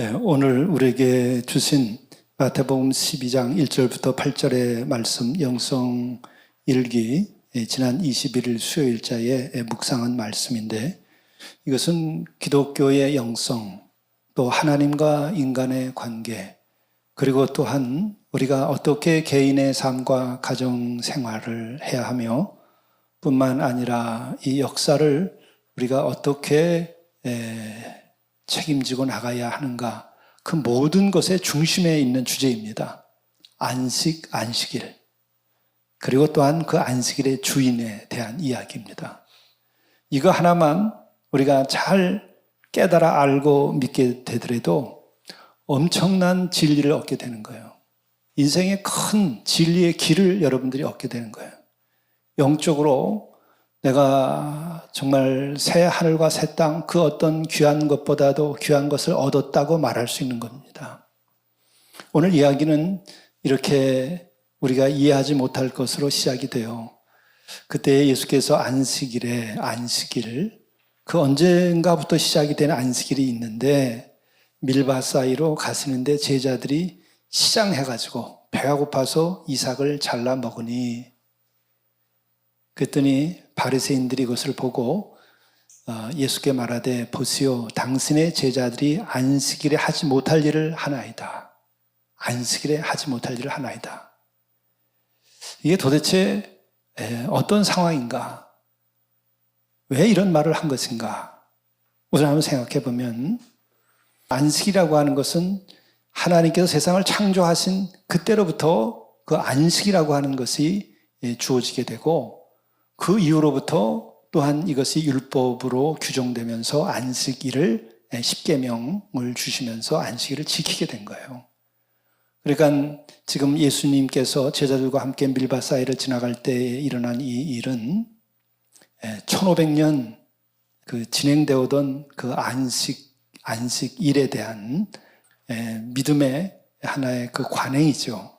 네, 오늘 우리에게 주신 마태복음 12장 1절부터 8절의 말씀 영성 일기 지난 21일 수요일자에 묵상한 말씀인데, 이것은 기독교의 영성, 또 하나님과 인간의 관계, 그리고 또한 우리가 어떻게 개인의 삶과 가정 생활을 해야 하며 뿐만 아니라 이 역사를 우리가 어떻게 책임지고 나가야 하는가, 그 모든 것의 중심에 있는 주제입니다. 안식일. 그리고 또한 그 안식일의 주인에 대한 이야기입니다. 이거 하나만 우리가 잘 깨달아 알고 믿게 되더라도 엄청난 진리를 얻게 되는 거예요. 인생의 큰 진리의 길을 여러분들이 얻게 되는 거예요. 영적으로 내가 정말 새 하늘과 새 땅, 그 어떤 귀한 것보다도 귀한 것을 얻었다고 말할 수 있는 겁니다. 오늘 이야기는 이렇게 우리가 이해하지 못할 것으로 시작이 돼요. 그때 예수께서 안식일, 그 언젠가부터 시작이 된 안식일이 있는데, 밀밭 사이로 가시는데 제자들이 시장해가지고 배가 고파서 이삭을 잘라 먹으니, 그랬더니 바리새인들이 이것을 보고 예수께 말하되, 보시오, 당신의 제자들이 안식일에 하지 못할 일을 하나이다. 안식일에 하지 못할 일을 하나이다. 이게 도대체 어떤 상황인가? 왜 이런 말을 한 것인가? 우선 한번 생각해 보면, 안식이라고 하는 것은 하나님께서 세상을 창조하신 그때로부터 그 안식이라고 하는 것이 주어지게 되고, 그 이후로부터 또한 이것이 율법으로 규정되면서 안식일을, 십계명을 주시면서 안식일을 지키게 된 거예요. 그러니까 지금 예수님께서 제자들과 함께 밀밭 사이를 지나갈 때 일어난 이 일은 1500년 그 진행되어 오던 그 안식일에 대한 믿음의 하나의 그 관행이죠.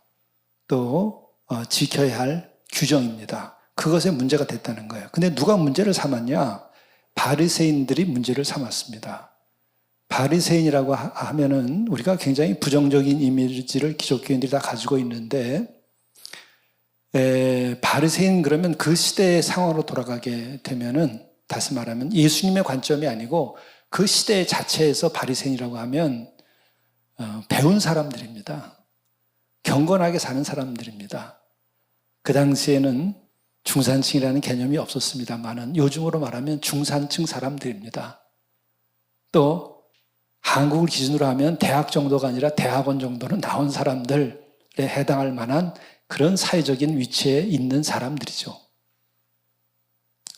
또 지켜야 할 규정입니다. 그것에 문제가 됐다는 거예요. 근데 누가 문제를 삼았냐? 바리새인들이 문제를 삼았습니다. 바리새인이라고 하면은 우리가 굉장히 부정적인 이미지를 기독교인들이 다 가지고 있는데, 바리새인 그러면 그 시대의 상황으로 돌아가게 되면은, 다시 말하면 예수님의 관점이 아니고 그 시대 자체에서 바리새인이라고 하면 배운 사람들입니다. 경건하게 사는 사람들입니다. 그 당시에는 중산층이라는 개념이 없었습니다만은 요즘으로 말하면 중산층 사람들입니다. 또 한국을 기준으로 하면 대학 정도가 아니라 대학원 정도는 나온 사람들에 해당할 만한 그런 사회적인 위치에 있는 사람들이죠.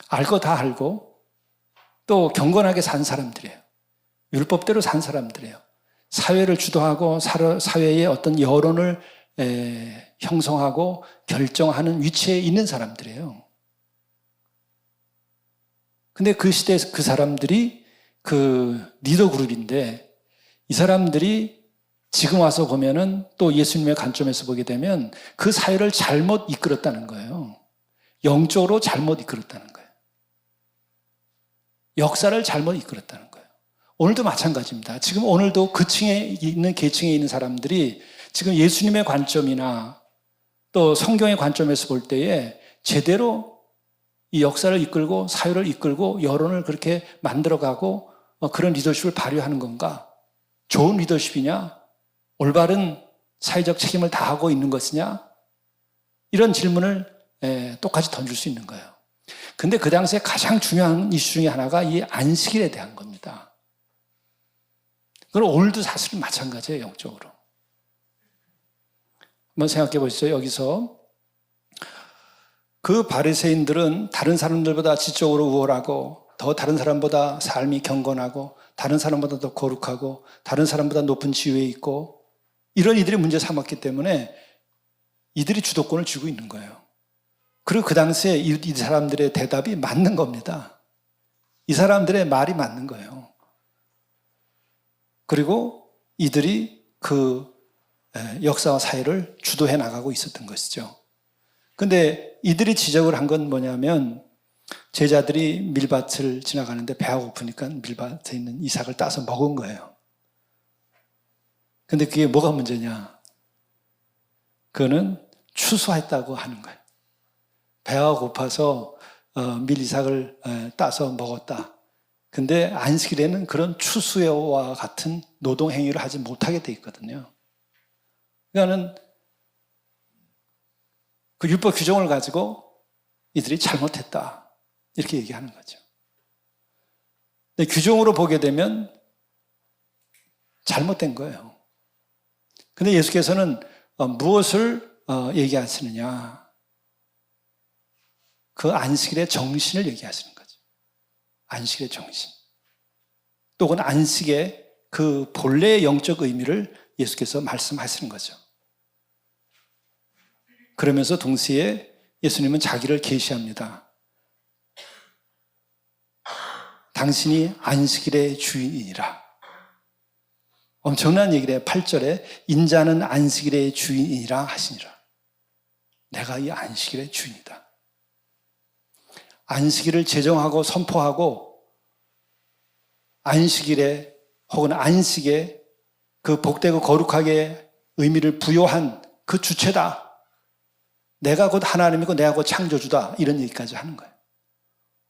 알 거 다 알고 또 경건하게 산 사람들이에요. 율법대로 산 사람들이에요. 사회를 주도하고 사회의 어떤 여론을 형성하고 결정하는 위치에 있는 사람들이에요. 근데 그 시대에서 그 사람들이 그 리더 그룹인데, 이 사람들이 지금 와서 보면은 또 예수님의 관점에서 보게 되면 그 사회를 잘못 이끌었다는 거예요. 영적으로 잘못 이끌었다는 거예요. 역사를 잘못 이끌었다는 거예요. 오늘도 마찬가지입니다. 지금 오늘도 그 층에 있는 계층에 있는 사람들이 지금 예수님의 관점이나 또 성경의 관점에서 볼 때에 제대로 이 역사를 이끌고 사회를 이끌고 여론을 그렇게 만들어가고 그런 리더십을 발휘하는 건가? 좋은 리더십이냐? 올바른 사회적 책임을 다하고 있는 것이냐? 이런 질문을 똑같이 던질 수 있는 거예요. 근데 그 당시에 가장 중요한 이슈 중에 하나가 이 안식일에 대한 겁니다. 그건 오늘도 사실은 마찬가지예요, 영적으로. 한번 생각해 보시죠. 여기서 그 바리새인들은 다른 사람들보다 지적으로 우월하고, 더 다른 사람보다 삶이 경건하고, 다른 사람보다 더 거룩하고, 다른 사람보다 높은 지위에 있고, 이런 이들이 문제 삼았기 때문에 이들이 주도권을 쥐고 있는 거예요. 그리고 그 당시에 이 사람들의 대답이 맞는 겁니다. 이 사람들의 말이 맞는 거예요. 그리고 이들이 그 역사와 사회를 주도해 나가고 있었던 것이죠. 근데 이들이 지적을 한 건 뭐냐면, 제자들이 밀밭을 지나가는데 배가 고프니까 밀밭에 있는 이삭을 따서 먹은 거예요. 근데 그게 뭐가 문제냐? 그거는 추수했다고 하는 거예요. 배가 고파서 밀이삭을 따서 먹었다. 근데 안식일에는 그런 추수와 같은 노동 행위를 하지 못하게 돼 있거든요. 그러니까는 그 율법 규정을 가지고 이들이 잘못했다. 이렇게 얘기하는 거죠. 근데 규정으로 보게 되면 잘못된 거예요. 근데 예수께서는 무엇을 얘기하시느냐? 그 안식일의 정신을 얘기하시는 거죠. 안식일의 정신. 또 그건 안식의 그 본래의 영적 의미를 예수께서 말씀하시는 거죠. 그러면서 동시에 예수님은 자기를 계시합니다. 당신이 안식일의 주인이니라. 엄청난 얘기를 해요. 8절에 인자는 안식일의 주인이라 하시니라. 내가 이 안식일의 주인이다. 안식일을 제정하고 선포하고 안식일에 혹은 안식에 그 복되고 거룩하게 의미를 부여한 그 주체다. 내가 곧 하나님이고 내가 곧 창조주다. 이런 얘기까지 하는 거예요.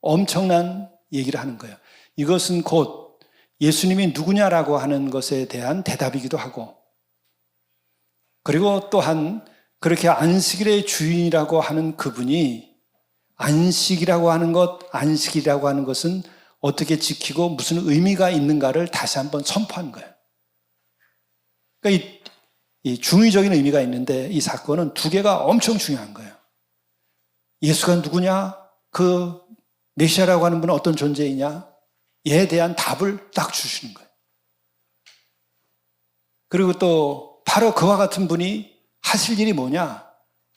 엄청난 얘기를 하는 거예요. 이것은 곧 예수님이 누구냐라고 하는 것에 대한 대답이기도 하고, 그리고 또한 그렇게 안식일의 주인이라고 하는 그분이 안식이라고 하는 것, 안식이라고 하는 것은 어떻게 지키고 무슨 의미가 있는가를 다시 한번 선포한 거예요. 그러니까 이 중의적인 의미가 있는데 이 사건은 두 개가 엄청 중요한 거예요. 예수가 누구냐? 그 메시아라고 하는 분은 어떤 존재이냐? 에 대한 답을 딱 주시는 거예요. 그리고 또 바로 그와 같은 분이 하실 일이 뭐냐?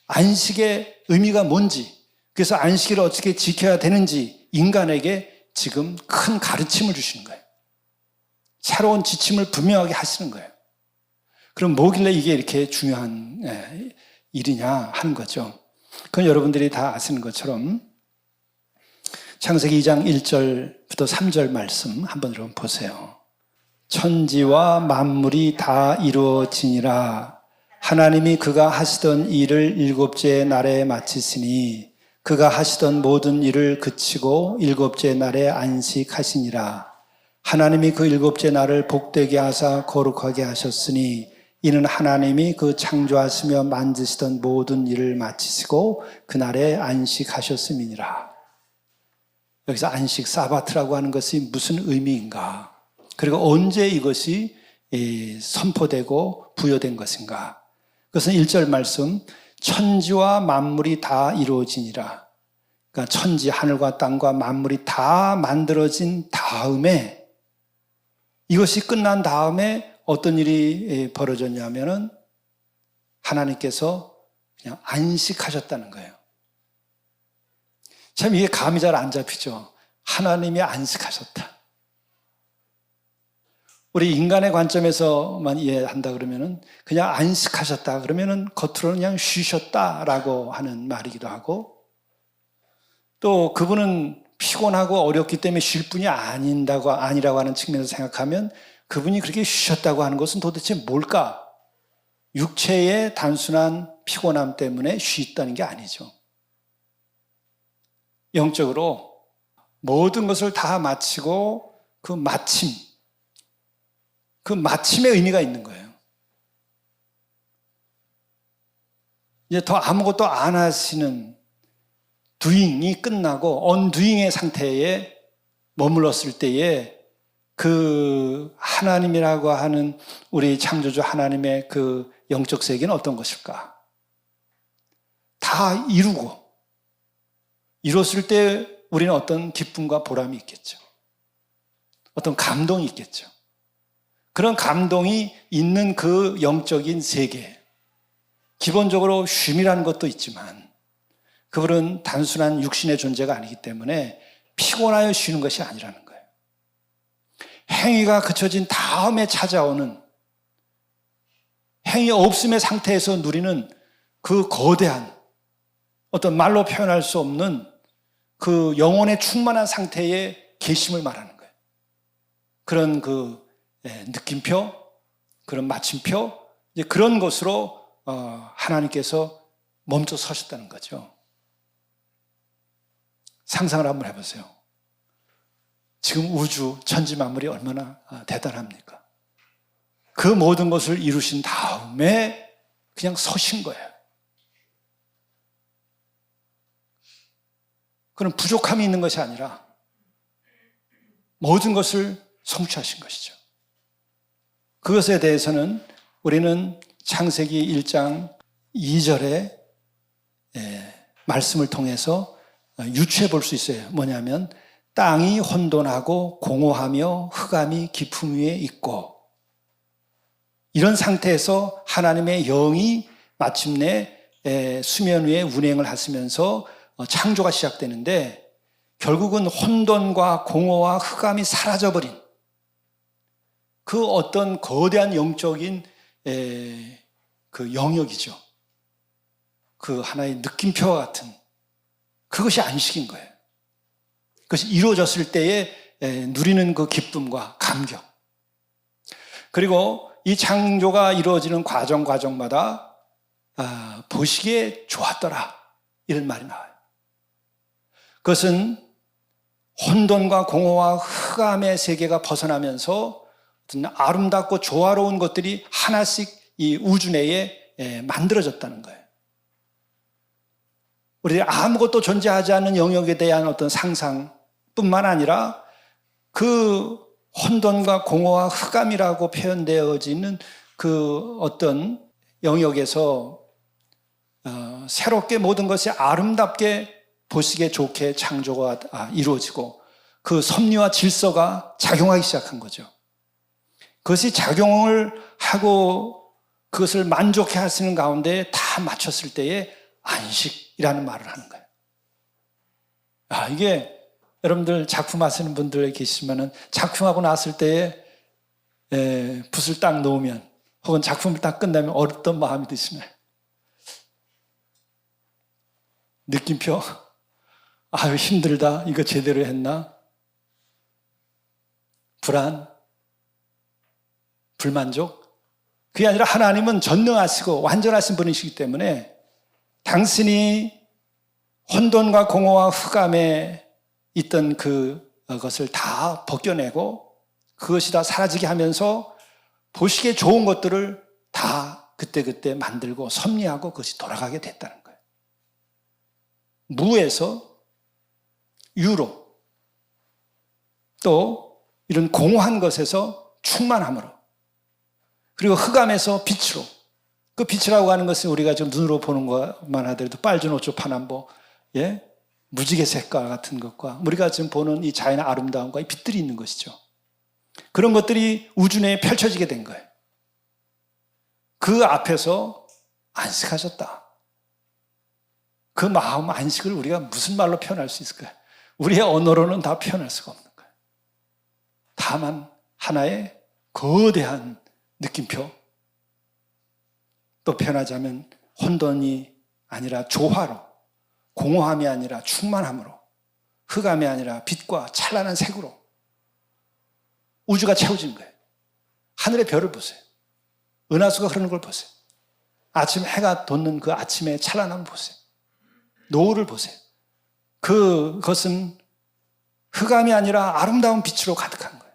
안식의 의미가 뭔지, 그래서 안식일을 어떻게 지켜야 되는지 인간에게 지금 큰 가르침을 주시는 거예요. 새로운 지침을 분명하게 하시는 거예요. 그럼 뭐길래 이게 이렇게 중요한 일이냐 하는 거죠. 그건 여러분들이 다 아시는 것처럼 창세기 2장 1절부터 3절 말씀 한번 여러분 보세요. 천지와 만물이 다 이루어지니라. 하나님이 그가 하시던 일을 일곱째 날에 마치시니 그가 하시던 모든 일을 그치고 일곱째 날에 안식하시니라. 하나님이 그 일곱째 날을 복되게 하사 거룩하게 하셨으니 이는 하나님이 그 창조하시며 만드시던 모든 일을 마치시고 그날에 안식하셨음이니라. 여기서 안식, 사바트라고 하는 것이 무슨 의미인가? 그리고 언제 이것이 선포되고 부여된 것인가? 그것은 1절 말씀, 천지와 만물이 다 이루어지니라. 그러니까 천지, 하늘과 땅과 만물이 다 만들어진 다음에, 이것이 끝난 다음에 어떤 일이 벌어졌냐면은 하나님께서 그냥 안식하셨다는 거예요. 참 이게 감이 잘 안 잡히죠. 하나님이 안식하셨다. 우리 인간의 관점에서만 이해한다 그러면은 그냥 안식하셨다 그러면은 겉으로는 그냥 쉬셨다라고 하는 말이기도 하고, 또 그분은 피곤하고 어렵기 때문에 쉴 분이 아니라고 하는 측면에서 생각하면 그분이 그렇게 쉬셨다고 하는 것은 도대체 뭘까? 육체의 단순한 피곤함 때문에 쉬었다는 게 아니죠. 영적으로 모든 것을 다 마치고 그 마침의 의미가 있는 거예요. 이제 더 아무것도 안 하시는 doing이 끝나고 undoing의 상태에 머물렀을 때에 그 하나님이라고 하는 우리 창조주 하나님의 그 영적 세계는 어떤 것일까? 다 이뤘을 때 우리는 어떤 기쁨과 보람이 있겠죠. 어떤 감동이 있겠죠. 그런 감동이 있는 그 영적인 세계, 기본적으로 쉼이라는 것도 있지만 그분은 단순한 육신의 존재가 아니기 때문에 피곤하여 쉬는 것이 아니라는 거예요. 행위가 그쳐진 다음에 찾아오는, 행위 없음의 상태에서 누리는 그 거대한, 어떤 말로 표현할 수 없는 그 영혼의 충만한 상태의 계심을 말하는 거예요. 그런 그 느낌표, 그런 마침표, 이제 그런 것으로 하나님께서 멈춰 서셨다는 거죠. 상상을 한번 해보세요. 지금 우주, 천지 만물이 얼마나 대단합니까? 그 모든 것을 이루신 다음에 그냥 서신 거예요. 그런 부족함이 있는 것이 아니라 모든 것을 성취하신 것이죠. 그것에 대해서는 우리는 창세기 1장 2절의 말씀을 통해서 유추해 볼 수 있어요. 뭐냐면 땅이 혼돈하고 공허하며 흑암이 깊음 위에 있고, 이런 상태에서 하나님의 영이 마침내 수면 위에 운행을 하시면서 창조가 시작되는데, 결국은 혼돈과 공허와 흑암이 사라져버린 그 어떤 거대한 영적인 그 영역이죠. 그 하나의 느낌표와 같은 그것이 안식인 거예요. 그것이 이루어졌을 때에 누리는 그 기쁨과 감격. 그리고 이 창조가 이루어지는 과정마다 보시기에 좋았더라, 이런 말이 나와요. 그것은 혼돈과 공허와 흑암의 세계가 벗어나면서 어떤 아름답고 조화로운 것들이 하나씩 이 우주 내에 만들어졌다는 거예요. 우리들이 아무것도 존재하지 않는 영역에 대한 어떤 상상뿐만 아니라 그 혼돈과 공허와 흑암이라고 표현되어지는 그 어떤 영역에서 새롭게 모든 것이 아름답게 보시기에 좋게 창조가 이루어지고 그 섭리와 질서가 작용하기 시작한 거죠. 그것이 작용을 하고 그것을 만족해 하시는 가운데 다 맞췄을 때에 안식이라는 말을 하는 거예요. 이게 여러분들 작품 하시는 분들 계시면은 작품하고 났을 때에 붓을 딱 놓으면, 혹은 작품을 딱 끝나면 어떤 마음이 드시나요? 느낌표? 아유, 힘들다. 이거 제대로 했나? 불안? 불만족? 그게 아니라 하나님은 전능하시고 완전하신 분이시기 때문에 당신이 혼돈과 공허와 흑암에 있던 그것을 다 벗겨내고 그것이 다 사라지게 하면서 보시기에 좋은 것들을 다 그때그때 만들고 섭리하고 그것이 돌아가게 됐다는 거예요. 무에서 유로, 또 이런 공허한 것에서 충만함으로, 그리고 흑암에서 빛으로. 그 빛이라고 하는 것은 우리가 좀 눈으로 보는 것만 하더라도 빨주노초 파남보, 무지개 색깔 같은 것과 우리가 지금 보는 이 자연의 아름다움과 이 빛들이 있는 것이죠. 그런 것들이 우주 내에 펼쳐지게 된 거예요. 그 앞에서 안식하셨다. 그 마음 안식을 우리가 무슨 말로 표현할 수 있을까요? 우리의 언어로는 다 표현할 수가 없는 거예요. 다만 하나의 거대한 느낌표, 또 표현하자면 혼돈이 아니라 조화로, 공허함이 아니라 충만함으로, 흑암이 아니라 빛과 찬란한 색으로 우주가 채워진 거예요. 하늘의 별을 보세요. 은하수가 흐르는 걸 보세요. 아침 해가 돋는 그 아침의 찬란함을 보세요. 노을을 보세요. 그것은 흑암이 아니라 아름다운 빛으로 가득한 거예요.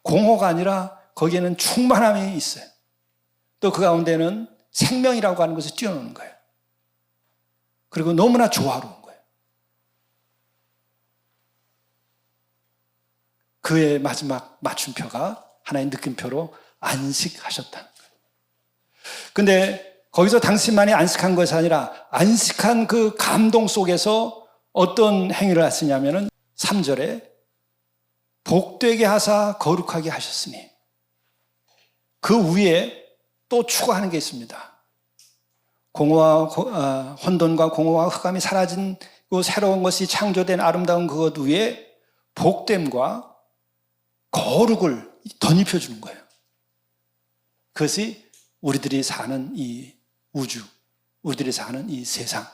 공허가 아니라 거기에는 충만함이 있어요. 또 그 가운데는 생명이라고 하는 것을 띄워놓는 거예요. 그리고 너무나 조화로운 거예요. 그의 마지막 맞춤표가 하나의 느낌표로 안식하셨다는 거예요. 근데 거기서 당신만이 안식한 것이 아니라 안식한 그 감동 속에서 어떤 행위를 하시냐면은 3절에 복되게 하사 거룩하게 하셨으니, 그 위에 또 추가하는 게 있습니다. 혼돈과 공허와 흑암이 사라진 그 새로운 것이 창조된 아름다운 그것 위에 복됨과 거룩을 덧입혀 주는 거예요. 그것이 우리들이 사는 이 우주, 우리들이 사는 이 세상,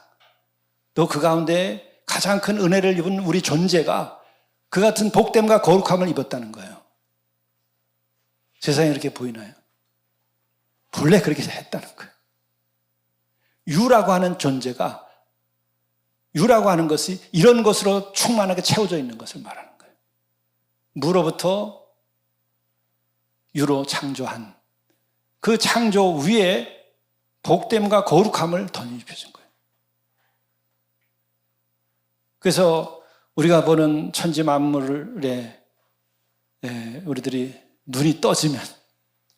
또 그 가운데 가장 큰 은혜를 입은 우리 존재가 그 같은 복됨과 거룩함을 입었다는 거예요. 세상에 이렇게 보이나요? 본래 그렇게 했다는 거예요. 유라고 하는 존재가, 유라고 하는 것이 이런 것으로 충만하게 채워져 있는 것을 말하는 거예요. 무로부터 유로 창조한 그 창조 위에 복됨과 거룩함을 덧입혀준 거예요. 그래서 우리가 보는 천지 만물에 우리들이 눈이 떠지면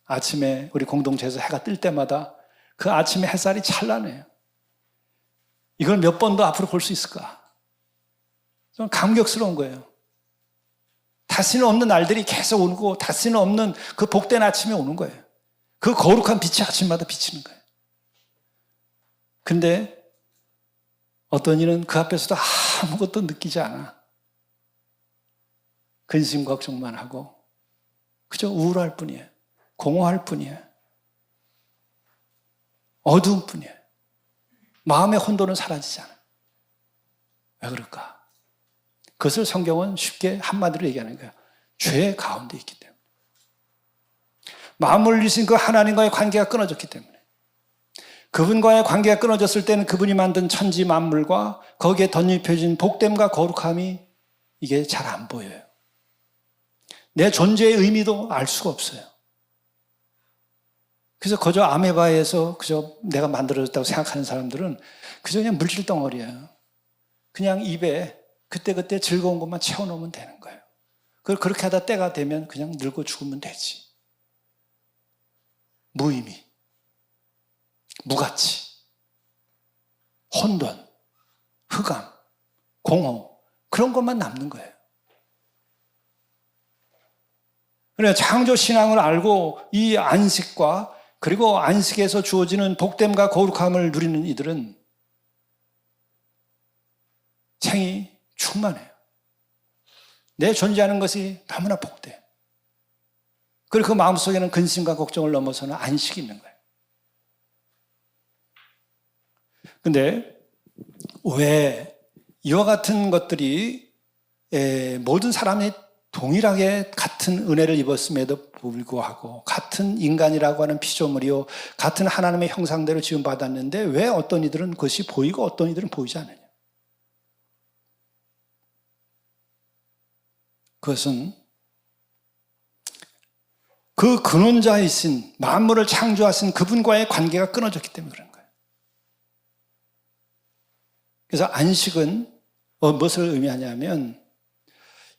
아침에 우리 공동체에서 해가 뜰 때마다 그 아침에 햇살이 찬란해요. 이걸 몇 번 더 앞으로 볼 수 있을까? 좀 감격스러운 거예요. 다시는 없는 날들이 계속 오고 다시는 없는 그 복된 아침이 오는 거예요. 그 거룩한 빛이 아침마다 비치는 거예요. 근데 어떤 이는 그 앞에서도 아무것도 느끼지 않아. 근심 걱정만 하고 그저 우울할 뿐이에요. 공허할 뿐이에요. 어두운 뿐이에요. 마음의 혼돈은 사라지지 않아요. 왜 그럴까? 그것을 성경은 쉽게 한마디로 얘기하는 거예요. 죄 가운데 있기 때문에. 마음을 올리신 그 하나님과의 관계가 끊어졌기 때문에. 그분과의 관계가 끊어졌을 때는 그분이 만든 천지 만물과 거기에 덧입혀진 복됨과 거룩함이 이게 잘 안 보여요. 내 존재의 의미도 알 수가 없어요. 그래서 그저 아메바에서 그저 내가 만들어졌다고 생각하는 사람들은 그저 그냥 물질 덩어리예요. 그냥 입에 그때그때 즐거운 것만 채워놓으면 되는 거예요. 그걸 그렇게 하다 때가 되면 그냥 늙어 죽으면 되지. 무의미, 무가치, 혼돈, 흑암, 공허 그런 것만 남는 거예요. 그래서 창조 신앙을 알고 이 안식과 그리고 안식에서 주어지는 복됨과 거룩함을 누리는 이들은 생이 충만해요. 내 존재하는 것이 너무나 복돼요. 그리고 그 마음속에는 근심과 걱정을 넘어서는 안식이 있는 거예요. 근데 왜 이와 같은 것들이 모든 사람이 동일하게 같은 은혜를 입었음에도 불구하고 같은 인간이라고 하는 피조물이요 같은 하나님의 형상대로 지음받았는데 왜 어떤 이들은 그것이 보이고 어떤 이들은 보이지 않느냐. 그것은 그 근원자이신 만물을 창조하신 그분과의 관계가 끊어졌기 때문에 그런 거예요. 그래서 안식은 무엇을 의미하냐면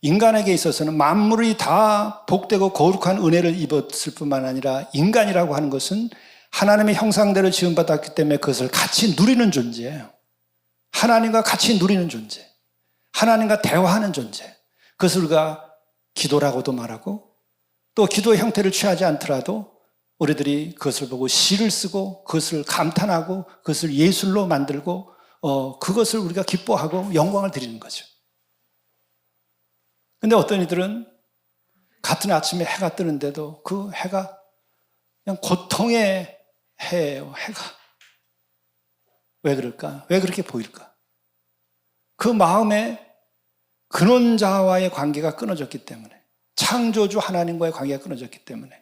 인간에게 있어서는 만물이 다 복되고 거룩한 은혜를 입었을 뿐만 아니라 인간이라고 하는 것은 하나님의 형상대로 지음받았기 때문에 그것을 같이 누리는 존재예요. 하나님과 같이 누리는 존재. 하나님과 대화하는 존재. 그것을 우리가 기도라고도 말하고 또 기도의 형태를 취하지 않더라도 우리들이 그것을 보고 시를 쓰고 그것을 감탄하고 그것을 예술로 만들고 그것을 우리가 기뻐하고 영광을 드리는 거죠. 근데 어떤 이들은 같은 아침에 해가 뜨는데도 그 해가 그냥 고통의 해예요, 해가. 왜 그럴까? 왜 그렇게 보일까? 그 마음에 근원자와의 관계가 끊어졌기 때문에, 창조주 하나님과의 관계가 끊어졌기 때문에,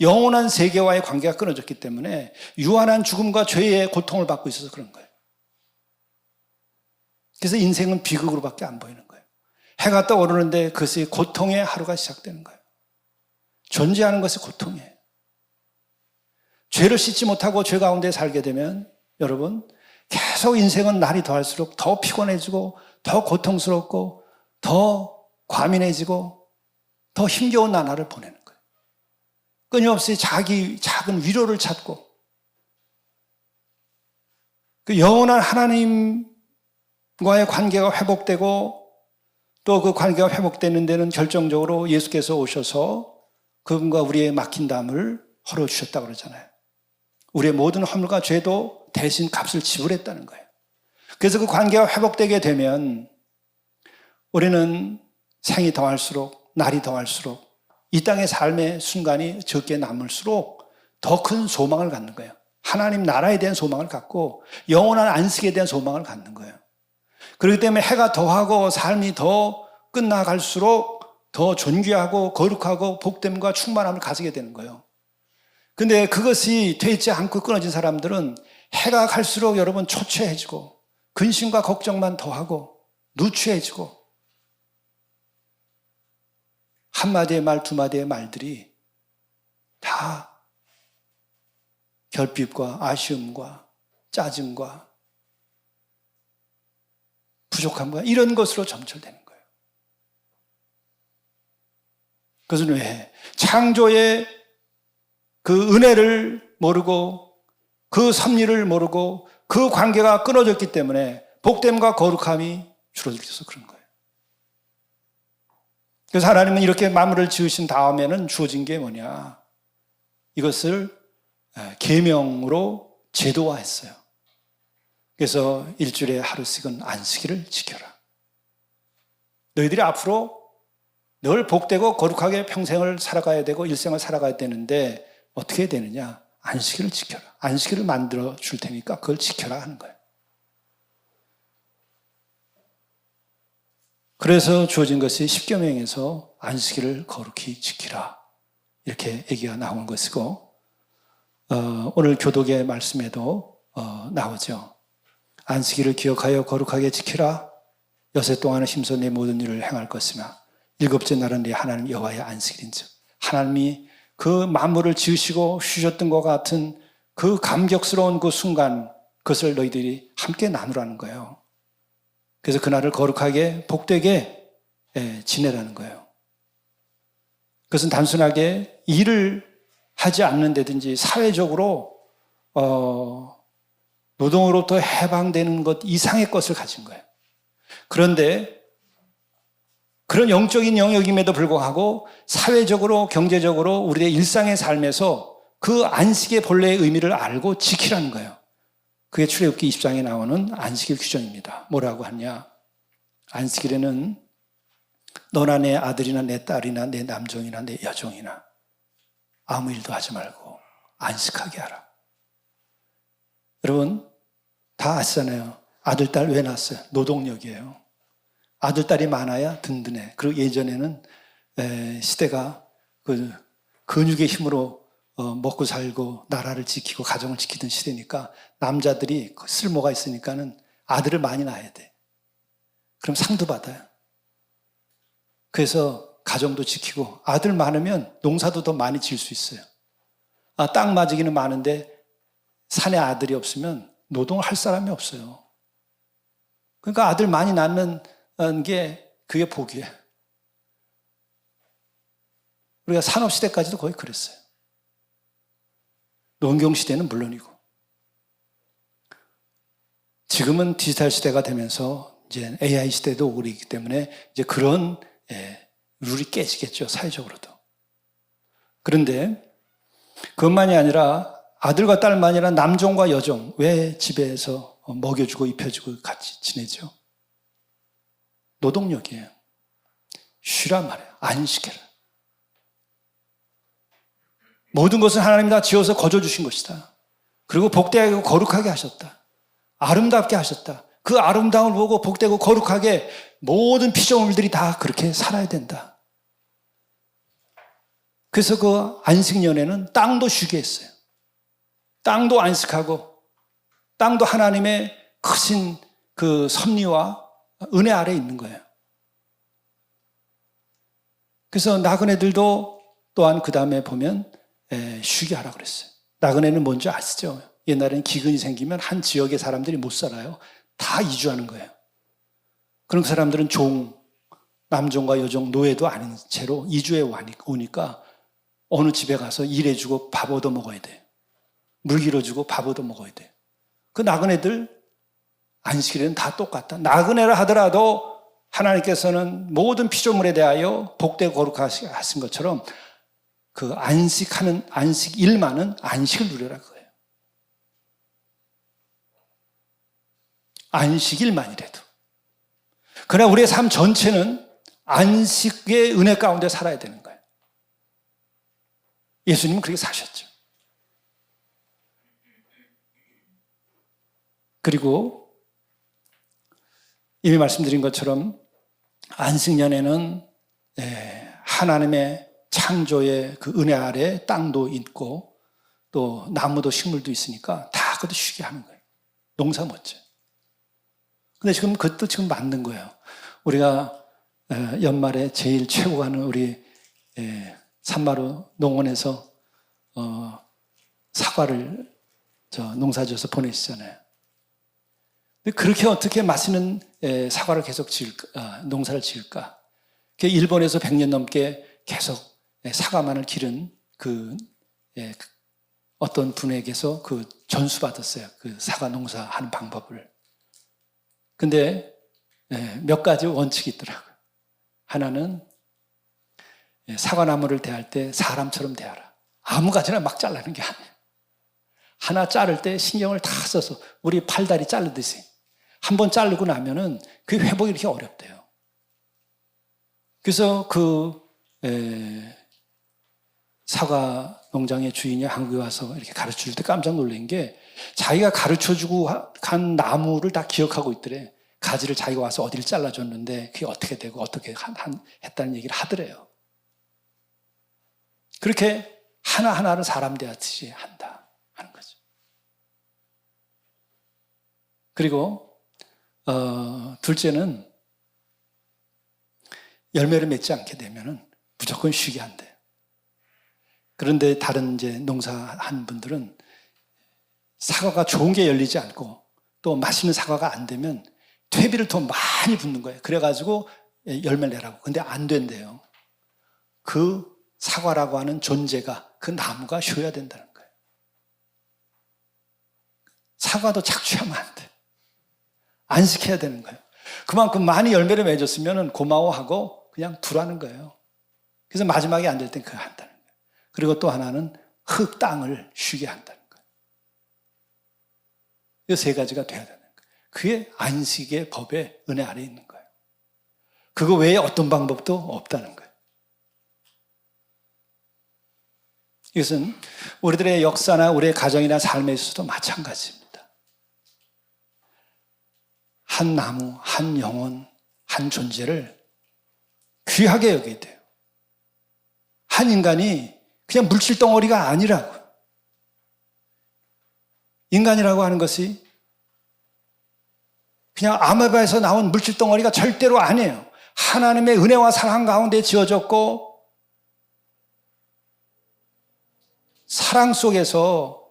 영원한 세계와의 관계가 끊어졌기 때문에 유한한 죽음과 죄의 고통을 받고 있어서 그런 거예요. 그래서 인생은 비극으로밖에 안 보이는 거예요. 해가 떠오르는데 그것이 고통의 하루가 시작되는 거예요. 존재하는 것이 고통이에요. 죄를 씻지 못하고 죄 가운데 살게 되면 여러분 계속 인생은 날이 더할수록 더 피곤해지고 더 고통스럽고 더 과민해지고 더 힘겨운 나날을 보내는 거예요. 끊임없이 자기 작은 위로를 찾고 그 영원한 하나님과의 관계가 회복되고 또 그 관계가 회복되는 데는 결정적으로 예수께서 오셔서 그분과 우리의 막힌 담을 헐어주셨다고 그러잖아요. 우리의 모든 허물과 죄도 대신 값을 지불했다는 거예요. 그래서 그 관계가 회복되게 되면 우리는 생이 더할수록 날이 더할수록 이 땅의 삶의 순간이 적게 남을수록 더 큰 소망을 갖는 거예요. 하나님 나라에 대한 소망을 갖고 영원한 안식에 대한 소망을 갖는 거예요. 그렇기 때문에 해가 더하고 삶이 더 끝나갈수록 더 존귀하고 거룩하고 복됨과 충만함을 가지게 되는 거예요. 근데 그것이 되지 않고 끊어진 사람들은 해가 갈수록 여러분 초췌해지고 근심과 걱정만 더하고 누추해지고 한마디의 말, 두마디의 말들이 다 결핍과 아쉬움과 짜증과 부족함과 이런 것으로 점철되는 거예요. 그것은 왜? 창조의 그 은혜를 모르고 그 섭리를 모르고 그 관계가 끊어졌기 때문에 복됨과 거룩함이 줄어들어서 그런 거예요. 그래서 하나님은 이렇게 만물을 지으신 다음에는 주어진 게 뭐냐? 이것을 계명으로 제도화했어요. 그래서 일주일에 하루씩은 안식일을 지켜라. 너희들이 앞으로 늘 복되고 거룩하게 평생을 살아가야 되고 일생을 살아가야 되는데 어떻게 해야 되느냐? 안식일을 지켜라. 안식일을 만들어 줄 테니까 그걸 지켜라 하는 거예요. 그래서 주어진 것이 십계명에서 안식일을 거룩히 지키라 이렇게 얘기가 나온 것이고 오늘 교독의 말씀에도 나오죠. 안식일을 기억하여 거룩하게 지키라. 여섯 동안은 힘써 내 모든 일을 행할 것이며 일곱째 날은 네 하나님 여호와의 안식일인즉 하나님이 그 만물을 지으시고 쉬셨던 것 같은 그 감격스러운 그 순간 그것을 너희들이 함께 나누라는 거예요. 그래서 그날을 거룩하게 복되게 지내라는 거예요. 그것은 단순하게 일을 하지 않는다든지 사회적으로 노동으로부터 해방되는 것 이상의 것을 가진 거예요. 그런데 그런 영적인 영역임에도 불구하고 사회적으로 경제적으로 우리의 일상의 삶에서 그 안식의 본래의 의미를 알고 지키라는 거예요. 그게 출애굽기 20장에 나오는 안식일 규정입니다. 뭐라고 하냐? 안식일에는 너나 내 아들이나 내 딸이나 내 남종이나 내 여종이나 아무 일도 하지 말고 안식하게 하라. 여러분 다 아시잖아요. 아들, 딸 왜 낳았어요? 노동력이에요. 아들, 딸이 많아야 든든해. 그리고 예전에는 시대가 그 근육의 힘으로 먹고 살고 나라를 지키고 가정을 지키던 시대니까 남자들이 쓸모가 있으니까는 아들을 많이 낳아야 돼. 그럼 상도 받아요. 그래서 가정도 지키고 아들 많으면 농사도 더 많이 지을 수 있어요. 땅 맞이기는 많은데 산에 아들이 없으면 노동을 할 사람이 없어요. 그러니까 아들 많이 낳는 게 그게 복이에요. 우리가 산업시대까지도 거의 그랬어요. 농경시대는 물론이고. 지금은 디지털 시대가 되면서 이제 AI 시대도 오고 있기 때문에 이제 그런 룰이 깨지겠죠, 사회적으로도. 그런데 그것만이 아니라 아들과 딸만이 아니라 남종과 여종, 왜 집에서 먹여주고 입혀주고 같이 지내죠? 노동력이에요. 쉬란 말이에요. 안식해라. 모든 것은 하나님이 다 지어서 거저주신 것이다. 그리고 복되고 거룩하게 하셨다. 아름답게 하셨다. 그 아름다움을 보고 복되고 거룩하게 모든 피조물들이 다 그렇게 살아야 된다. 그래서 그 안식년에는 땅도 쉬게 했어요. 땅도 안식하고 땅도 하나님의 크신 그 섭리와 은혜 아래에 있는 거예요. 그래서 나그네들도 또한 그 다음에 보면 쉬게 하라고 그랬어요. 나그네는 뭔지 아시죠? 옛날에는 기근이 생기면 한 지역의 사람들이 못 살아요. 다 이주하는 거예요. 그런 사람들은 남종과 여종, 노예도 아닌 채로 이주해 오니까 어느 집에 가서 일해주고 밥 얻어 먹어야 돼요. 물 길어주고 밥 얻어 먹어야 돼요. 그 나그네들 안식일에는 다 똑같다. 나그네라 하더라도 하나님께서는 모든 피조물에 대하여 복되고 거룩하신 것처럼 그 안식일만은 안식을 누려라 그거예요. 안식일만이라도. 그러나 우리의 삶 전체는 안식의 은혜 가운데 살아야 되는 거예요. 예수님은 그렇게 사셨죠. 그리고 이미 말씀드린 것처럼 안식년에는 하나님의 창조의 그 은혜 아래 땅도 있고 또 나무도 식물도 있으니까 다 그것도 쉬게 하는 거예요. 농사 못져요. 근데 지금 그것도 지금 맞는 거예요. 우리가 연말에 제일 최고 하는 우리 산마루 농원에서 사과를 농사지어서 보내시잖아요. 근데 그렇게 어떻게 맛있는 사과를 계속 농사를 지을까? 일본에서 100년 넘게 계속 사과만을 기른 어떤 분에게서 그 전수받았어요. 그 사과 농사하는 방법을. 근데 몇 가지 원칙이 있더라고요. 하나는 사과나무를 대할 때 사람처럼 대하라. 아무 가지나 막 잘라는 게 아니에요. 하나 자를 때 신경을 다 써서 우리 팔다리 자르듯이 한 번 자르고 나면은 그 회복이 이렇게 어렵대요. 그래서 사과 농장의 주인이 한국에 와서 이렇게 가르쳐 줄 때 깜짝 놀란 게 자기가 가르쳐 주고 간 나무를 다 기억하고 있더래. 가지를 자기가 와서 어디를 잘라줬는데 그게 어떻게 되고 어떻게 했다는 얘기를 하더래요. 그렇게 하나하나를 사람 대하듯이 한다 하는 거죠. 그리고 둘째는 열매를 맺지 않게 되면 무조건 쉬게 한대요. 그런데 다른 이제 농사한 분들은 사과가 좋은 게 열리지 않고 또 맛있는 사과가 안 되면 퇴비를 더 많이 붓는 거예요. 그래가지고 열매를 내라고. 근데 안 된대요. 그 사과라고 하는 존재가, 그 나무가 쉬어야 된다는 거예요. 사과도 착취하면 안 돼. 안식해야 되는 거예요. 그만큼 많이 열매를 맺었으면 고마워하고 그냥 두라는 거예요. 그래서 마지막에 안 될 땐 그거 한다는 거예요. 그리고 또 하나는 흙, 땅을 쉬게 한다는 거예요. 이 세 가지가 돼야 되는 거예요. 그게 안식의 법의 은혜 아래에 있는 거예요. 그거 외에 어떤 방법도 없다는 거예요. 이것은 우리들의 역사나 우리의 가정이나 삶에 있어서도 마찬가지입니다. 한 나무, 한 영혼, 한 존재를 귀하게 여겨야 돼요. 한 인간이 그냥 물질 덩어리가 아니라고. 인간이라고 하는 것이 그냥 아메바에서 나온 물질 덩어리가 절대로 아니에요. 하나님의 은혜와 사랑 가운데 지어졌고 사랑 속에서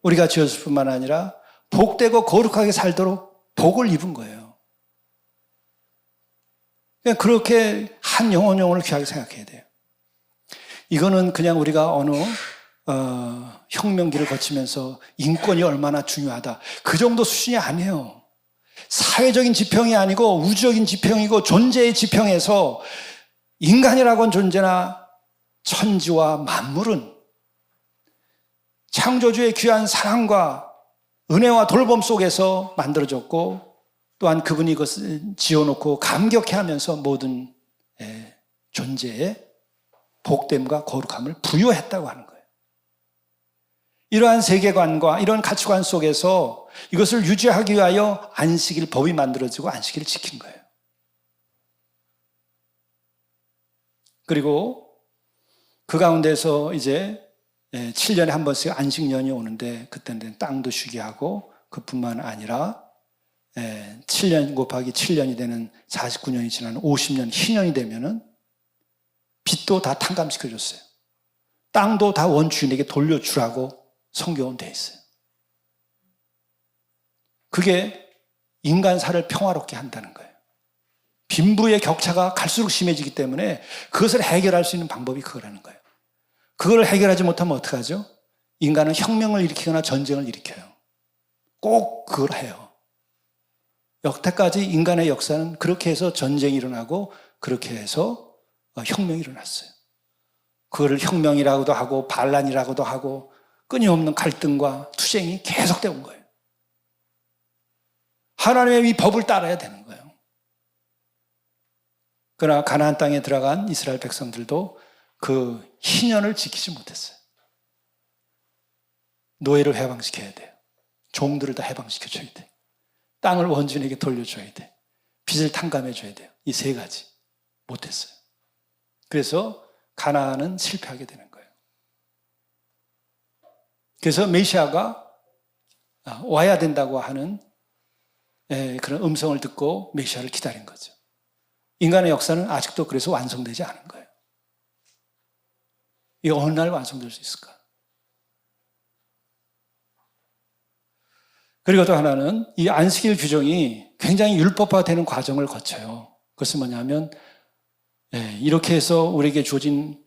우리가 지었을 뿐만 아니라 복되고 거룩하게 살도록 복을 입은 거예요. 그렇게 한 영혼을 귀하게 생각해야 돼요. 이거는 그냥 우리가 어느 혁명기를 거치면서 인권이 얼마나 중요하다, 그 정도 수준이 아니에요. 사회적인 지평이 아니고 우주적인 지평이고 존재의 지평에서 인간이라고 하는 존재나 천지와 만물은 창조주의 귀한 사랑과 은혜와 돌봄 속에서 만들어졌고 또한 그분이 이것을 지어놓고 감격해하면서 모든 존재에 복됨과 거룩함을 부여했다고 하는 거예요. 이러한 세계관과 이런 가치관 속에서 이것을 유지하기 위하여 안식일 법이 만들어지고 안식일을 지킨 거예요. 그리고 그 가운데서 이제 7년에 한 번씩 안식년이 오는데 그때는 땅도 쉬게 하고 그뿐만 아니라 7년 곱하기 7년이 되는 49년이 지나는 50년 희년이 되면은 빚도 다 탕감시켜줬어요. 땅도 다 원주인에게 돌려주라고 성경은 돼 있어요. 그게 인간사를 평화롭게 한다는 거예요. 빈부의 격차가 갈수록 심해지기 때문에 그것을 해결할 수 있는 방법이 그거라는 거예요. 그걸 해결하지 못하면 어떡하죠? 인간은 혁명을 일으키거나 전쟁을 일으켜요. 꼭 그걸 해요. 여태까지 인간의 역사는 그렇게 해서 전쟁이 일어나고 그렇게 해서 혁명이 일어났어요. 그걸 혁명이라고도 하고 반란이라고도 하고 끊임없는 갈등과 투쟁이 계속되어 온 거예요. 하나님의 이 법을 따라야 되는 거예요. 그러나 가나안 땅에 들어간 이스라엘 백성들도 그 희년을 지키지 못했어요. 노예를 해방시켜야 돼요. 종들을 다 해방시켜줘야 돼요. 땅을 원주인에게 돌려줘야 돼요. 빚을 탕감해줘야 돼요. 이 세 가지 못했어요. 그래서 가나안은 실패하게 되는 거예요. 그래서 메시아가 와야 된다고 하는 그런 음성을 듣고 메시아를 기다린 거죠. 인간의 역사는 아직도 그래서 완성되지 않은 거예요. 이게 어느 날 완성될 수 있을까? 그리고 또 하나는 이 안식일 규정이 굉장히 율법화되는 과정을 거쳐요. 그것은 뭐냐면 이렇게 해서 우리에게 주어진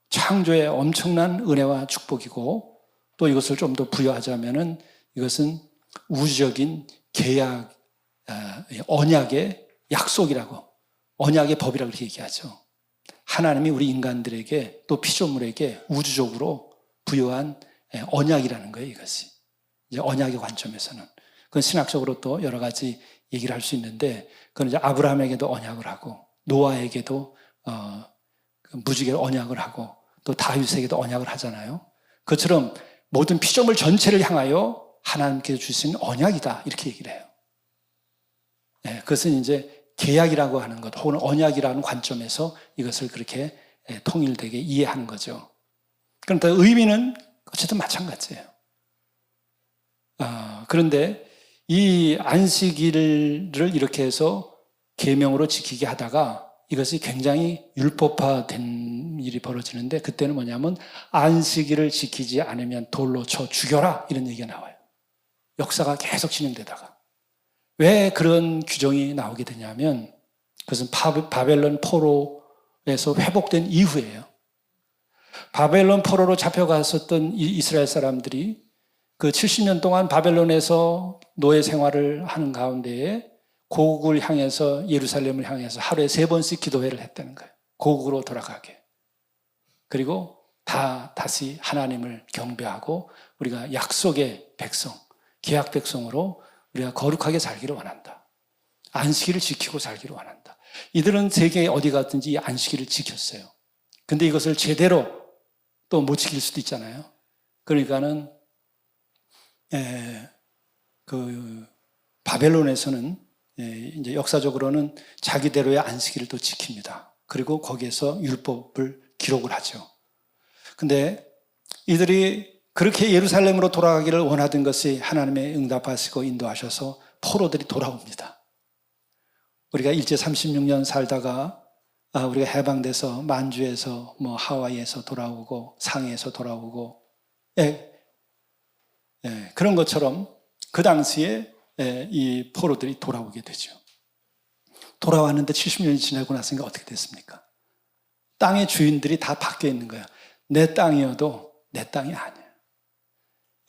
창조의 엄청난 은혜와 축복이고, 또 이것을 좀 더 부여하자면은 이것은 우주적인 계약, 언약의 약속이라고, 언약의 법이라고 그렇게 얘기하죠. 하나님이 우리 인간들에게 또 피조물에게 우주적으로 부여한 언약이라는 거예요, 이것이. 이제 언약의 관점에서는. 그건 신학적으로 또 여러 가지 얘기를 할 수 있는데, 그건 이제 아브라함에게도 언약을 하고, 노아에게도 무지개로 언약을 하고, 또 다윗에게도 언약을 하잖아요. 그것처럼 모든 피조물 전체를 향하여 하나님께서 주신 언약이다, 이렇게 얘기를 해요. 그것은 이제 계약이라고 하는 것, 혹은 언약이라는 관점에서 이것을 그렇게 통일되게 이해하는 거죠. 그런데 의미는 어쨌든 마찬가지예요. 그런데 이 안식일을 이렇게 해서 계명으로 지키게 하다가 이것이 굉장히 율법화된 일이 벌어지는데, 그때는 뭐냐면 안식일을 지키지 않으면 돌로 쳐 죽여라, 이런 얘기가 나와요. 역사가 계속 진행되다가. 왜 그런 규정이 나오게 되냐면 그것은 바벨론 포로에서 회복된 이후예요. 바벨론 포로로 잡혀갔었던 이스라엘 사람들이 그 70년 동안 바벨론에서 노예 생활을 하는 가운데에 고국을 향해서, 예루살렘을 향해서 하루에 3번씩 기도회를 했다는 거예요. 고국으로 돌아가게. 그리고 다시 하나님을 경배하고 우리가 약속의 백성, 계약 백성으로 우리가 거룩하게 살기를 원한다. 안식일을 지키고 살기를 원한다. 이들은 세계 어디 갔든지 이 안식일을 지켰어요. 근데 이것을 제대로 또 못 지킬 수도 있잖아요. 그러니까는 바벨론에서는 이제 역사적으로는 자기대로의 안식일을 또 지킵니다. 그리고 거기에서 율법을 기록을 하죠. 근데 이들이 그렇게 예루살렘으로 돌아가기를 원하던 것이 하나님의 응답하시고 인도하셔서 포로들이 돌아옵니다. 우리가 일제 36년 살다가 우리가 해방돼서 만주에서 하와이에서 돌아오고 상해에서 돌아오고 그런 것처럼 그 당시에 이 포로들이 돌아오게 되죠. 돌아왔는데 70년이 지나고 나서니까 어떻게 됐습니까? 땅의 주인들이 다 바뀌어 있는 거예요. 내 땅이어도 내 땅이 아니에요.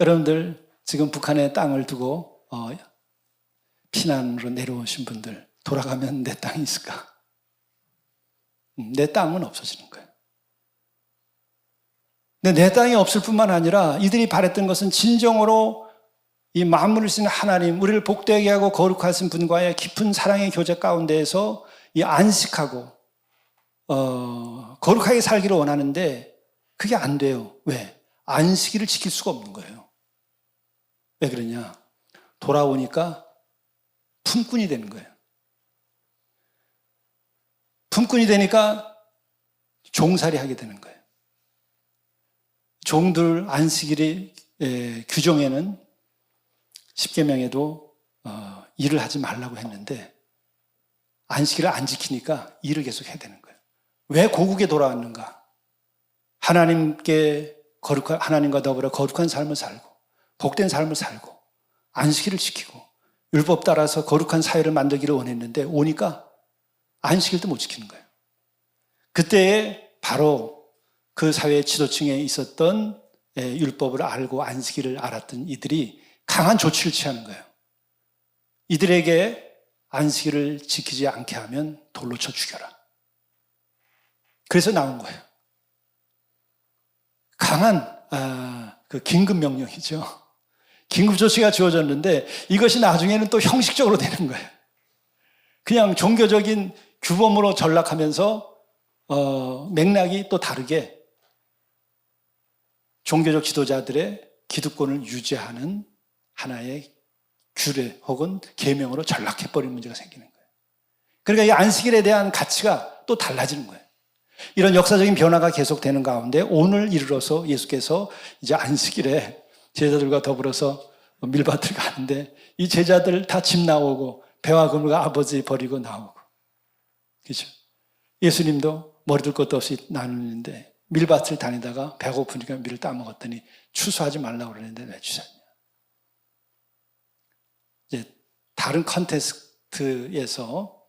여러분들 지금 북한의 땅을 두고 피난으로 내려오신 분들, 돌아가면 내 땅이 있을까? 내 땅은 없어지는 거예요. 근데 내 땅이 없을 뿐만 아니라 이들이 바랬던 것은 진정으로 이 만물을 쓰는 하나님, 우리를 복되게 하고 거룩하신 분과의 깊은 사랑의 교제 가운데에서 이 안식하고 거룩하게 살기를 원하는데 그게 안 돼요. 왜? 안식일을 지킬 수가 없는 거예요. 왜 그러냐? 돌아오니까 품꾼이 되는 거예요. 품꾼이 되니까 종살이 하게 되는 거예요. 종들 안식일의 규정에는 10계명에도 일을 하지 말라고 했는데 안식일을 안 지키니까 일을 계속 해야 되는 거예요. 왜 고국에 돌아왔는가? 하나님과 더불어 거룩한 삶을 살고 복된 삶을 살고 안식일을 지키고 율법 따라서 거룩한 사회를 만들기를 원했는데 오니까 안식일도 못 지키는 거예요. 그때에 바로 그 사회 지도층에 있었던 율법을 알고 안식일을 알았던 이들이 강한 조치를 취하는 거예요. 이들에게 안식일을 지키지 않게 하면 돌로 쳐 죽여라. 그래서 나온 거예요. 강한 그 긴급 명령이죠. 긴급 조치가 주어졌는데 이것이 나중에는 또 형식적으로 되는 거예요. 그냥 종교적인 규범으로 전락하면서 맥락이 또 다르게 종교적 지도자들의 기득권을 유지하는 하나의 규례 혹은 계명으로 전락해버리는 문제가 생기는 거예요. 그러니까 이 안식일에 대한 가치가 또 달라지는 거예요. 이런 역사적인 변화가 계속되는 가운데 오늘 이르러서 예수께서 이제 안식일에 제자들과 더불어서 밀밭을 가는데 이 제자들 다 집 나오고 배와 그물과 아버지 버리고 나오고, 그렇죠? 예수님도 머리둘 것도 없이 나누는데 밀밭을 다니다가 배고프니까 밀을 따먹었더니 추수하지 말라고 그러는데 왜 주셨냐? 이제 다른 컨텍스트에서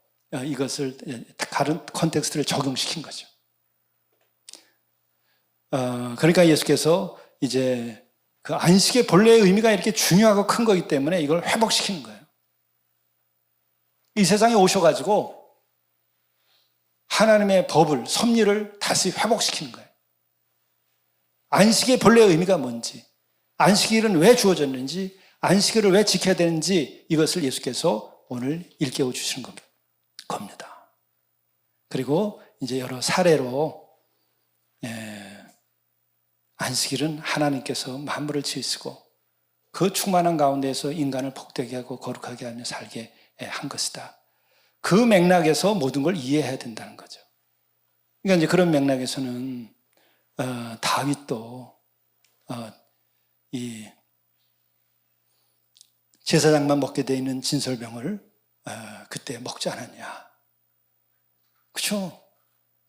이것을 다른 컨텍스트를 적용시킨 거죠. 그러니까 예수께서 이제 그 안식의 본래의 의미가 이렇게 중요하고 큰 거기 때문에 이걸 회복시키는 거예요. 이 세상에 오셔가지고 하나님의 법을, 섭리를 다시 회복시키는 거예요. 안식의 본래의 의미가 뭔지, 안식일은 왜 주어졌는지, 안식일을 왜 지켜야 되는지 이것을 예수께서 오늘 일깨워 주시는 겁니다. 그리고 이제 여러 사례로 안식일은 하나님께서 만물을 지으시고 그 충만한 가운데에서 인간을 복되게 하고 거룩하게 하며 살게 한 것이다. 그 맥락에서 모든 걸 이해해야 된다는 거죠. 그러니까 이제 그런 맥락에서는 다윗도 이 제사장만 먹게 돼 있는 진설병을 그때 먹지 않았냐. 그렇죠?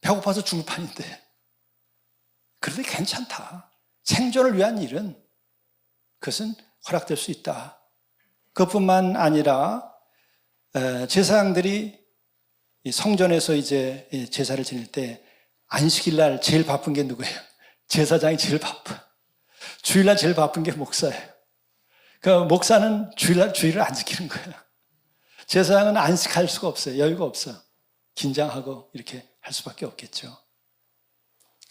배고파서 죽을 판인데 그래도 괜찮다. 생존을 위한 일은 그것은 허락될 수 있다. 그것뿐만 아니라 제사장들이 성전에서 이제 제사를 지낼 때 안식일 날 제일 바쁜 게 누구예요? 제사장이 제일 바빠. 주일날 제일 바쁜 게 목사예요. 그러니까 목사는 주일을 안 지키는 거예요. 제사장은 안식할 수가 없어요. 여유가 없어. 긴장하고 이렇게 할 수밖에 없겠죠.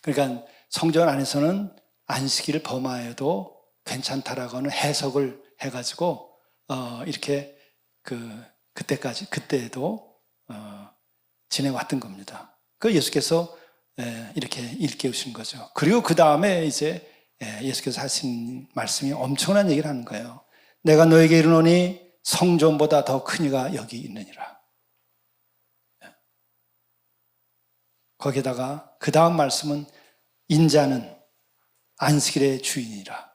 그러니까 성전 안에서는 안식일을 범하여도 괜찮다라고 하는 해석을 해가지고 이렇게 그때도 지내왔던 겁니다. 그 예수께서 이렇게 일깨우신 거죠. 그리고 그 다음에 이제 예수께서 하신 말씀이 엄청난 얘기를 하는 거예요. 내가 너에게 이르노니 성전보다 더 큰 이가 여기 있느니라. 거기다가 그 다음 말씀은 인자는 안식일의 주인이라.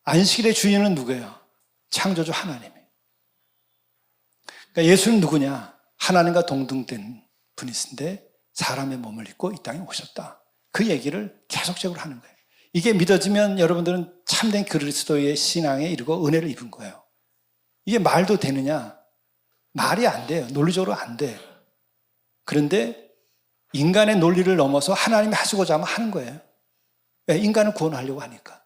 안식일의 주인은 누구예요? 창조주 하나님이에요. 그러니까 예수는 누구냐? 하나님과 동등된 분이신데 사람의 몸을 입고 이 땅에 오셨다. 그 얘기를 계속적으로 하는 거예요. 이게 믿어지면 여러분들은 참된 그리스도의 신앙에 이르고 은혜를 입은 거예요. 이게 말도 되느냐? 말이 안 돼요. 논리적으로 안 돼요. 그런데 인간의 논리를 넘어서 하나님이 하시고자 하면 하는 거예요. 왜? 인간을 구원하려고 하니까.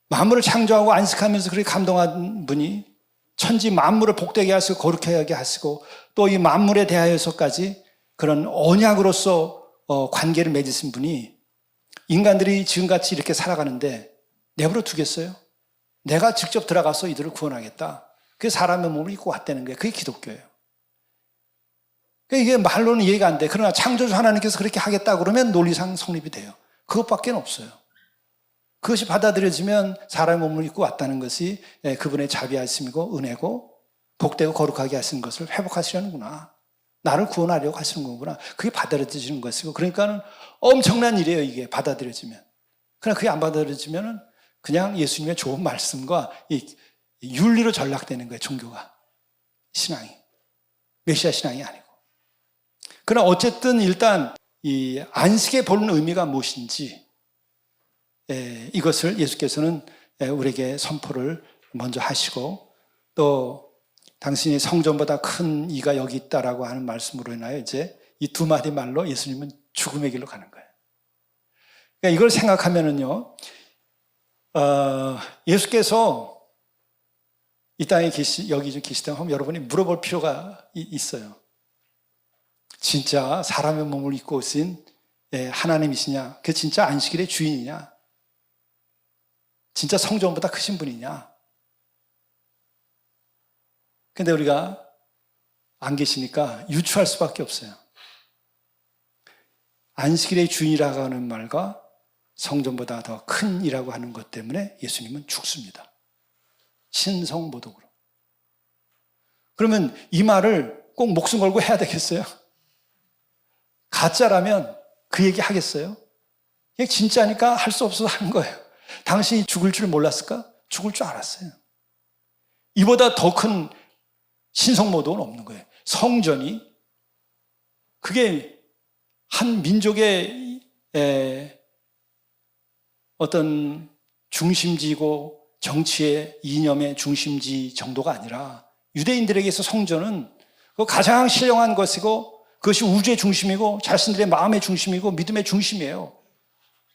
만물을 창조하고 안식하면서 그렇게 감동한 분이 천지 만물을 복되게 하시고 거룩하게 하시고 또 이 만물에 대하여서까지 그런 언약으로서 관계를 맺으신 분이 인간들이 지금같이 이렇게 살아가는데 내버려 두겠어요? 내가 직접 들어가서 이들을 구원하겠다. 그게 사람의 몸을 입고 왔다는 거예요. 그게 기독교예요. 이게 말로는 이해가 안 돼. 그러나 창조주 하나님께서 그렇게 하겠다 그러면 논리상 성립이 돼요. 그것밖에 없어요. 그것이 받아들여지면 사람의 몸을 입고 왔다는 것이 그분의 자비하심이고 은혜고 복되고 거룩하게 하시는 것을 회복하시려는구나. 나를 구원하려고 하시는 거구나. 그게 받아들여지는 것이고 그러니까는 엄청난 일이에요. 이게 받아들여지면. 그러나 그게 안 받아들여지면 그냥 예수님의 좋은 말씀과 이 윤리로 전락되는 거예요. 종교가. 신앙이. 메시아 신앙이 아니고. 그러나 어쨌든 일단 이 안식의 본 의미가 무엇인지 이것을 예수께서는 우리에게 선포를 먼저 하시고 또 당신이 성전보다 큰 이가 여기 있다라고 하는 말씀으로 인하여 이제 이 두 마디 말로 예수님은 죽음의 길로 가는 거예요. 그러니까 이걸 생각하면은요, 예수께서 이 땅에 여기 계시다면 여러분이 물어볼 필요가 있어요. 진짜 사람의 몸을 입고 오신 하나님이시냐? 그 진짜 안식일의 주인이냐? 진짜 성전보다 크신 분이냐? 근데 우리가 안 계시니까 유추할 수밖에 없어요. 안식일의 주인이라고 하는 말과 성전보다 더 큰 이라고 하는 것 때문에 예수님은 죽습니다. 신성모독으로. 그러면 이 말을 꼭 목숨 걸고 해야 되겠어요? 가짜라면 그 얘기 하겠어요? 이게 진짜니까 할 수 없어서 하는 거예요. 당신이 죽을 줄 몰랐을까? 죽을 줄 알았어요. 이보다 더 큰 신성모독은 없는 거예요. 성전이 그게 한 민족의 어떤 중심지고 정치의 이념의 중심지 정도가 아니라 유대인들에게서 성전은 가장 신령한 것이고 그것이 우주의 중심이고 자신들의 마음의 중심이고 믿음의 중심이에요.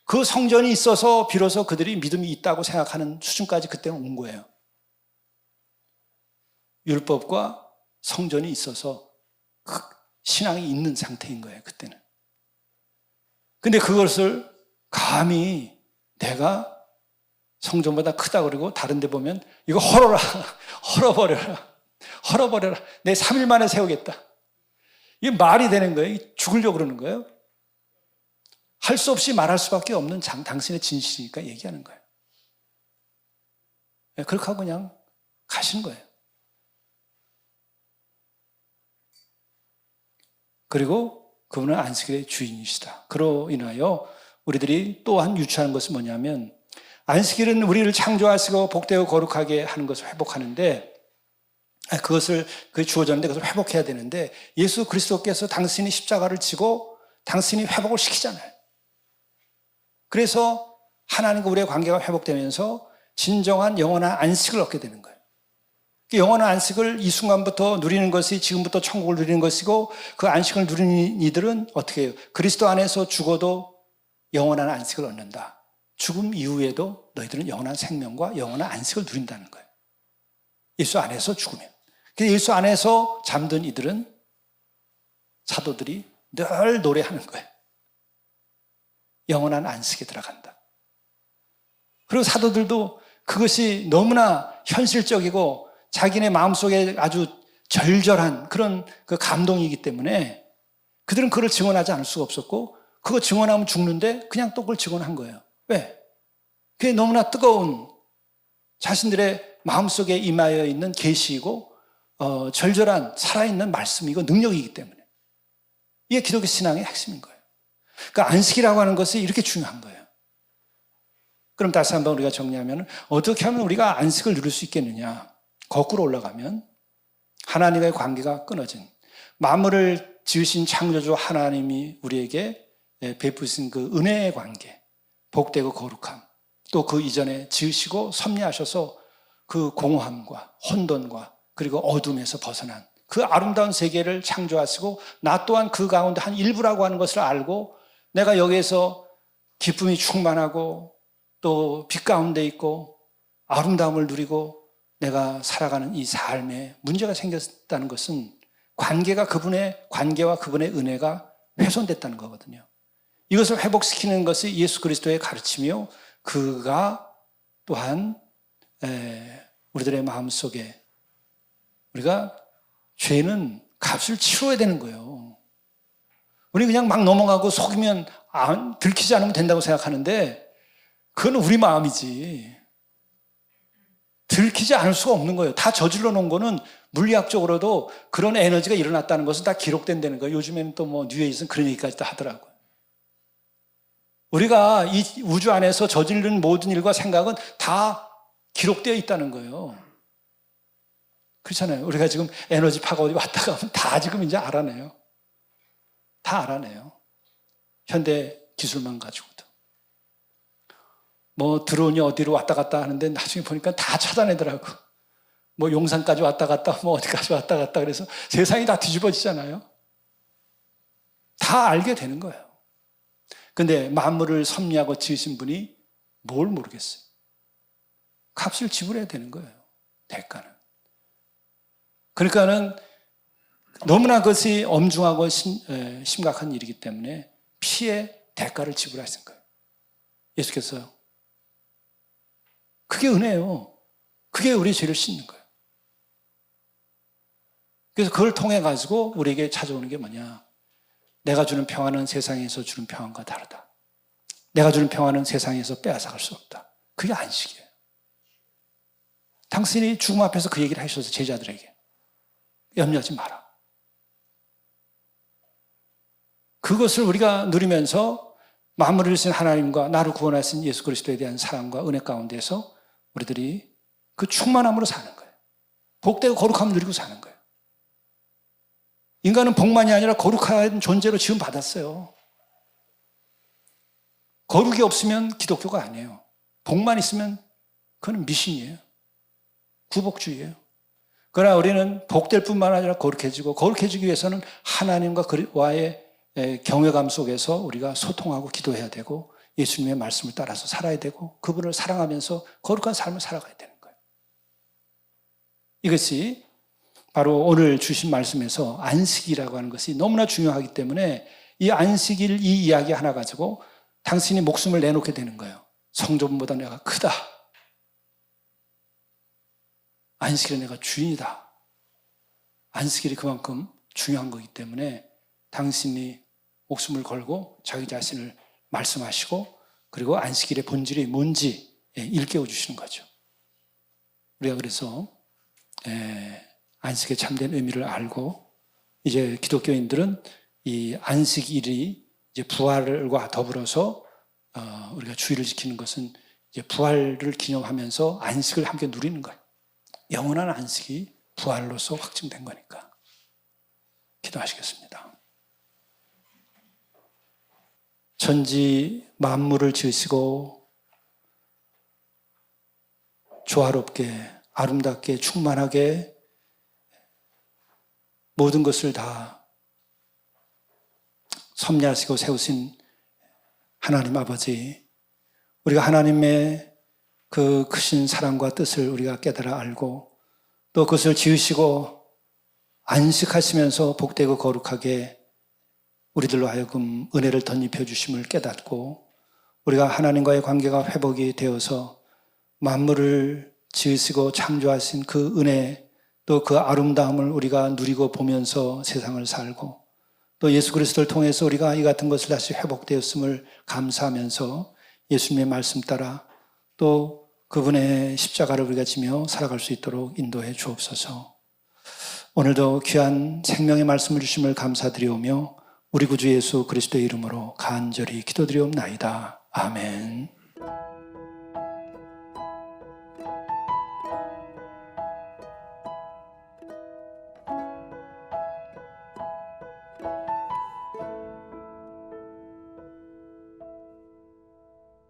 그 성전이 있어서 비로소 그들이 믿음이 있다고 생각하는 수준까지 그때는 온 거예요. 율법과 성전이 있어서 그 신앙이 있는 상태인 거예요, 그때는. 근데 그것을 감히 내가 성전보다 크다 그러고 다른 데 보면 이거 헐어라, 헐어버려라. 내 3일 만에 세우겠다. 이게 말이 되는 거예요? 죽으려고 그러는 거예요? 할 수 없이 말할 수밖에 없는 당신의 진실이니까 얘기하는 거예요. 그렇게 하고 그냥 가시는 거예요. 그리고 그분은 안식일의 주인이시다. 그로 인하여 우리들이 또한 유추하는 것은 뭐냐면 안식일은 우리를 창조하시고 복되고 거룩하게 하는 것을 회복하는데 그게 주어졌는데 그것을 회복해야 되는데 예수 그리스도께서 당신이 십자가를 지고 당신이 회복을 시키잖아요. 그래서 하나님과 우리의 관계가 회복되면서 진정한 영원한 안식을 얻게 되는 거예요. 영원한 안식을 이 순간부터 누리는 것이 지금부터 천국을 누리는 것이고 그 안식을 누리는 이들은 어떻게 해요? 그리스도 안에서 죽어도 영원한 안식을 얻는다. 죽음 이후에도 너희들은 영원한 생명과 영원한 안식을 누린다는 거예요. 예수 안에서 죽으면. 그래서 예수 안에서 잠든 이들은 사도들이 늘 노래하는 거예요. 영원한 안식에 들어간다. 그리고 사도들도 그것이 너무나 현실적이고 자기네 마음속에 아주 절절한 그런 그 감동이기 때문에 그들은 그걸 증언하지 않을 수가 없었고 그거 증언하면 죽는데 그냥 또 그걸 증언한 거예요. 왜? 그게 너무나 뜨거운 자신들의 마음속에 임하여 있는 계시이고 절절한 살아있는 말씀이고 능력이기 때문에 이게 기독교 신앙의 핵심인 거예요. 그러니까 안식이라고 하는 것이 이렇게 중요한 거예요. 그럼 다시 한번 우리가 정리하면 어떻게 하면 우리가 안식을 누릴 수 있겠느냐? 거꾸로 올라가면 하나님과의 관계가 끊어진 만물을 지으신 창조주 하나님이 우리에게 베푸신 그 은혜의 관계, 복되고 거룩함, 또 그 이전에 지으시고 섭리하셔서 그 공허함과 혼돈과 그리고 어둠에서 벗어난 그 아름다운 세계를 창조하시고 나 또한 그 가운데 한 일부라고 하는 것을 알고 내가 여기에서 기쁨이 충만하고 또 빛 가운데 있고 아름다움을 누리고 내가 살아가는 이 삶에 문제가 생겼다는 것은 그분의 관계와 그분의 은혜가 훼손됐다는 거거든요. 이것을 회복시키는 것이 예수 그리스도의 가르침이요. 그가 또한 우리들의 마음속에 우리가 죄는 값을 치러야 되는 거예요. 우리 그냥 막 넘어가고 속이면 들키지 않으면 된다고 생각하는데 그건 우리 마음이지. 들키지 않을 수가 없는 거예요. 다 저질러 놓은 거는 물리학적으로도 그런 에너지가 일어났다는 것은 다 기록된다는 거예요. 요즘에는 또 뭐 뉴에이즈는 그런 얘기까지 다 하더라고요. 우리가 이 우주 안에서 저지른 모든 일과 생각은 다 기록되어 있다는 거예요. 그렇잖아요. 우리가 지금 에너지 파가 어디 왔다 가면 다 지금 이제 알아내요. 다 알아내요. 현대 기술만 가지고도. 뭐 드론이 어디로 왔다 갔다 하는데 나중에 보니까 다 찾아내더라고. 뭐 용산까지 왔다 갔다 뭐 어디까지 왔다 갔다 그래서 세상이 다 뒤집어지잖아요. 다 알게 되는 거예요. 근데 만물을 섭리하고 지으신 분이 뭘 모르겠어요. 값을 지불해야 되는 거예요. 대가는. 그러니까는 너무나 그것이 엄중하고 심각한 일이기 때문에 피의 대가를 지불하신 거예요. 예수께서요. 그게 은혜예요. 그게 우리 죄를 씻는 거예요. 그래서 그걸 통해 가지고 우리에게 찾아오는 게 뭐냐? 내가 주는 평안은 세상에서 주는 평안과 다르다. 내가 주는 평안은 세상에서 빼앗아갈 수 없다. 그게 안식이에요. 당신이 죽음 앞에서 그 얘기를 하셔서 제자들에게 염려하지 마라. 그것을 우리가 누리면서 만물을 주신 하나님과 나를 구원하신 예수 그리스도에 대한 사랑과 은혜 가운데서 우리들이 그 충만함으로 사는 거예요. 복되고 거룩함을 누리고 사는 거예요. 인간은 복만이 아니라 거룩한 존재로 지음 받았어요. 거룩이 없으면 기독교가 아니에요. 복만 있으면 그건 미신이에요. 구복주의예요. 그러나 우리는 복될 뿐만 아니라 거룩해지고, 거룩해지기 위해서는 하나님과와의 경외감 속에서 우리가 소통하고 기도해야 되고, 예수님의 말씀을 따라서 살아야 되고, 그분을 사랑하면서 거룩한 삶을 살아가야 되는 거예요. 이것이 바로 오늘 주신 말씀에서 안식이라고 하는 것이 너무나 중요하기 때문에 이 안식일 이 이야기 하나 가지고 당신이 목숨을 내놓게 되는 거예요. 성전보다 내가 크다. 안식일에 내가 주인이다. 안식일이 그만큼 중요한 거기 때문에 당신이 목숨을 걸고 자기 자신을 말씀하시고, 그리고 안식일의 본질이 뭔지 일깨워 주시는 거죠. 우리가 그래서 안식의 참된 의미를 알고, 이제 기독교인들은 이 안식일이 이제 부활과 더불어서 우리가 주일을 지키는 것은 이제 부활을 기념하면서 안식을 함께 누리는 거예요. 영원한 안식이 부활로서 확증된 거니까. 기도하시겠습니다. 천지 만물을 지으시고 조화롭게 아름답게 충만하게 모든 것을 다 섭리하시고 세우신 하나님 아버지, 우리가 하나님의 그 크신 사랑과 뜻을 우리가 깨달아 알고, 또 그것을 지으시고 안식하시면서 복되고 거룩하게 우리들로 하여금 은혜를 덧입혀 주심을 깨닫고, 우리가 하나님과의 관계가 회복이 되어서 만물을 지으시고 창조하신 그 은혜, 또 그 아름다움을 우리가 누리고 보면서 세상을 살고, 또 예수 그리스도를 통해서 우리가 이 같은 것을 다시 회복되었음을 감사하면서 예수님의 말씀 따라 또 그분의 십자가를 우리가 지며 살아갈 수 있도록 인도해 주옵소서. 오늘도 귀한 생명의 말씀을 주심을 감사드리오며 우리 구주 예수 그리스도의 이름으로 간절히 기도드리옵나이다. 아멘.